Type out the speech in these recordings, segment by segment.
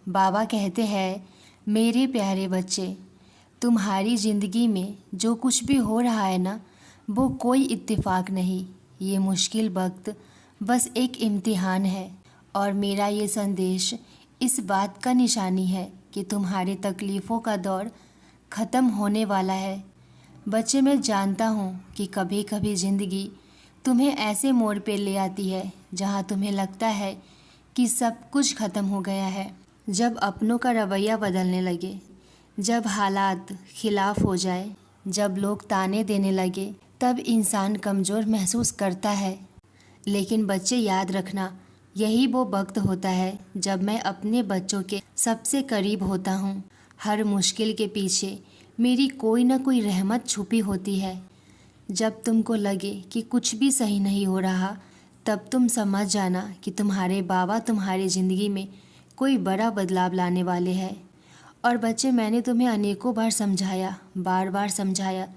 बाबा कहते हैं, मेरे प्यारे बच्चे, तुम्हारी ज़िंदगी में जो कुछ भी हो रहा है ना, वो कोई इत्तेफाक नहीं। ये मुश्किल वक्त बस एक इम्तिहान है और मेरा ये संदेश इस बात का निशानी है कि तुम्हारे तकलीफ़ों का दौर ख़त्म होने वाला है। बच्चे, मैं जानता हूँ कि कभी कभी ज़िंदगी तुम्हें ऐसे मोड़ पे ले आती है जहाँ तुम्हें लगता है कि सब कुछ ख़त्म हो गया है। जब अपनों का रवैया बदलने लगे, जब हालात खिलाफ हो जाए, जब लोग ताने देने लगे, तब इंसान कमज़ोर महसूस करता है। लेकिन बच्चे, याद रखना, यही वो वक्त होता है जब मैं अपने बच्चों के सबसे करीब होता हूँ। हर मुश्किल के पीछे मेरी कोई ना कोई रहमत छुपी होती है। जब तुमको लगे कि कुछ भी सही नहीं हो रहा, तब तुम समझ जाना कि तुम्हारे बाबा तुम्हारी ज़िंदगी में कोई बड़ा बदलाव लाने वाले हैं। और बच्चे, मैंने तुम्हें अनेकों बार समझाया, बार बार समझाया,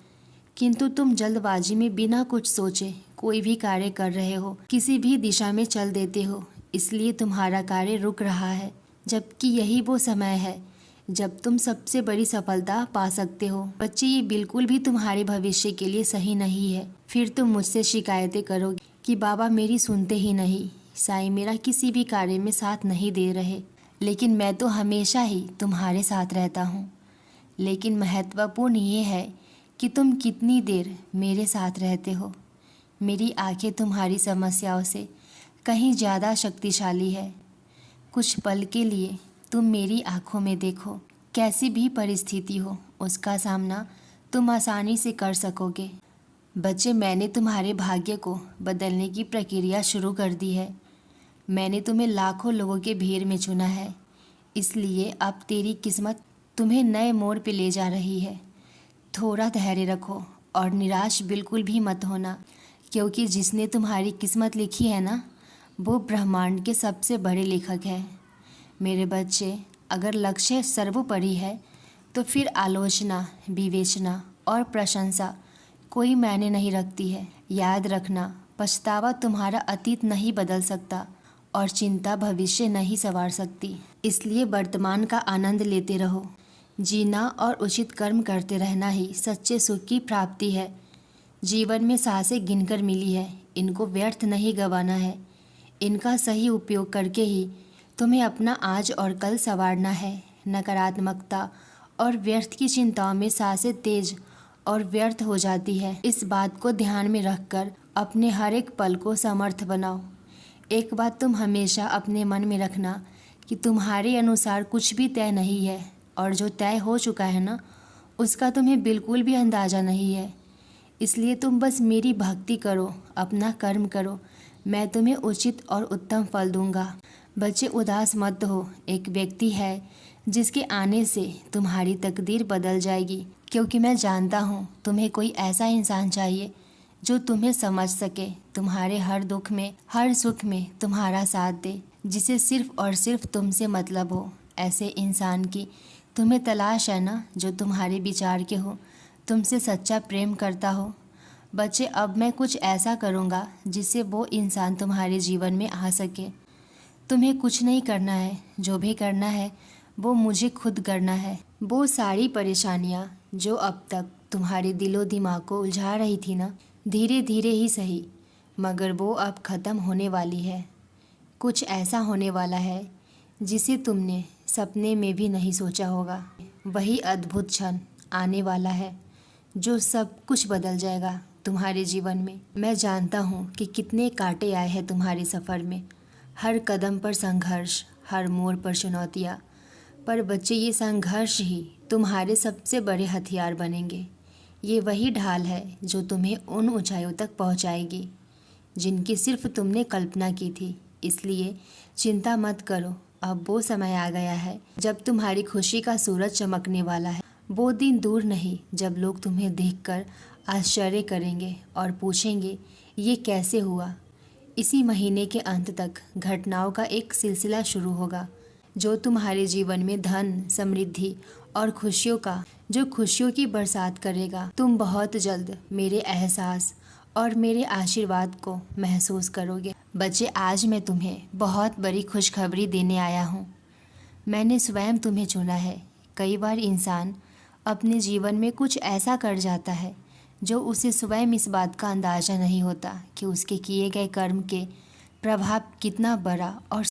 किंतु तुम जल्दबाजी में बिना कुछ सोचे कोई भी कार्य कर रहे हो, किसी भी दिशा में चल देते हो, इसलिए तुम्हारा कार्य रुक रहा है। जबकि यही वो समय है जब तुम सबसे बड़ी सफलता पा सकते हो। बच्चे, ये बिल्कुल भी तुम्हारे भविष्य के लिए सही नहीं है। फिर तुम मुझसे शिकायतें करोगे कि बाबा मेरी सुनते ही नहीं, साईं मेरा किसी भी कार्य में साथ नहीं दे रहे। लेकिन मैं तो हमेशा ही तुम्हारे साथ रहता हूँ। लेकिन महत्वपूर्ण ये है कि तुम कितनी देर मेरे साथ रहते हो। मेरी आंखें तुम्हारी समस्याओं से कहीं ज़्यादा शक्तिशाली है। कुछ पल के लिए तुम मेरी आंखों में देखो, कैसी भी परिस्थिति हो उसका सामना तुम आसानी से कर सकोगे। बच्चे, मैंने तुम्हारे भाग्य को बदलने की प्रक्रिया शुरू कर दी है। मैंने तुम्हें लाखों लोगों के भीड़ में चुना है, इसलिए अब तेरी किस्मत तुम्हें नए मोड़ पे ले जा रही है। थोड़ा धैर्य रखो और निराश बिल्कुल भी मत होना, क्योंकि जिसने तुम्हारी किस्मत लिखी है ना, वो ब्रह्मांड के सबसे बड़े लेखक है। मेरे बच्चे, अगर लक्ष्य सर्वोपरि है तो फिर आलोचना, विवेचना और प्रशंसा कोई मायने नहीं रखती है। याद रखना, पछतावा तुम्हारा अतीत नहीं बदल सकता और चिंता भविष्य नहीं संवार सकती। इसलिए वर्तमान का आनंद लेते रहो। जीना और उचित कर्म करते रहना ही सच्चे सुख की प्राप्ति है। जीवन में सांसें गिनकर मिली है, इनको व्यर्थ नहीं गंवाना है। इनका सही उपयोग करके ही तुम्हें अपना आज और कल संवारना है। नकारात्मकता और व्यर्थ की चिंताओं में सांसें तेज और व्यर्थ हो जाती है। इस बात को ध्यान में रखकर अपने हर एक पल को समर्थ बनाओ। एक बात तुम हमेशा अपने मन में रखना कि तुम्हारे अनुसार कुछ भी तय नहीं है, और जो तय हो चुका है ना, उसका तुम्हें बिल्कुल भी अंदाज़ा नहीं है। इसलिए तुम बस मेरी भक्ति करो, अपना कर्म करो, मैं तुम्हें उचित और उत्तम फल दूंगा। बच्चे, उदास मत हो। एक व्यक्ति है जिसके आने से तुम्हारी तकदीर बदल जाएगी, क्योंकि मैं जानता हूँ तुम्हें कोई ऐसा इंसान चाहिए जो तुम्हें समझ सके, तुम्हारे हर दुख में, हर सुख में तुम्हारा साथ दे, जिसे सिर्फ और सिर्फ तुमसे मतलब हो। ऐसे इंसान की तुम्हें तलाश है ना, जो तुम्हारे विचार के हो, तुमसे सच्चा प्रेम करता हो। बच्चे, अब मैं कुछ ऐसा करूँगा जिससे वो इंसान तुम्हारे जीवन में आ सके। तुम्हें कुछ नहीं करना है, जो भी करना है वो मुझे खुद करना है। वो सारी परेशानियाँ जो अब तक तुम्हारे दिलो दिमाग को उलझा रही थी ना, धीरे धीरे ही सही, मगर वो अब ख़त्म होने वाली है। कुछ ऐसा होने वाला है जिसे तुमने सपने में भी नहीं सोचा होगा। वही अद्भुत क्षण आने वाला है जो सब कुछ बदल जाएगा तुम्हारे जीवन में। मैं जानता हूँ कि कितने कांटे आए हैं तुम्हारे सफ़र में, हर कदम पर संघर्ष, हर मोड़ पर चुनौतियाँ। पर बच्चे, ये संघर्ष ही तुम्हारे सबसे बड़े हथियार बनेंगे। ये वही ढाल है जो तुम्हें उन ऊंचाइयों तक पहुंचाएगी जिनकी सिर्फ तुमने कल्पना की थी। इसलिए चिंता मत करो, अब वो समय आ गया है जब तुम्हारी खुशी का सूरज चमकने वाला है। वो दिन दूर नहीं जब लोग तुम्हें देखकर आश्चर्य करेंगे और पूछेंगे, ये कैसे हुआ। इसी महीने के अंत तक घटनाओं का एक सिलसिला शुरू होगा जो तुम्हारे जीवन में धन, समृद्धि और खुशियों की बरसात करेगा। तुम बहुत जल्द मेरे एहसास और मेरे आशीर्वाद को महसूस करोगे। बच्चे, आज मैं तुम्हें बहुत बड़ी खुशखबरी देने आया हूँ। मैंने स्वयं तुम्हें चुना है। कई बार इंसान अपने जीवन में कुछ ऐसा कर जाता है जो उसे स्वयं इस बात का अंदाज़ा नहीं होता कि उसके किए गए कर्म के प्रभाव कितना बड़ा और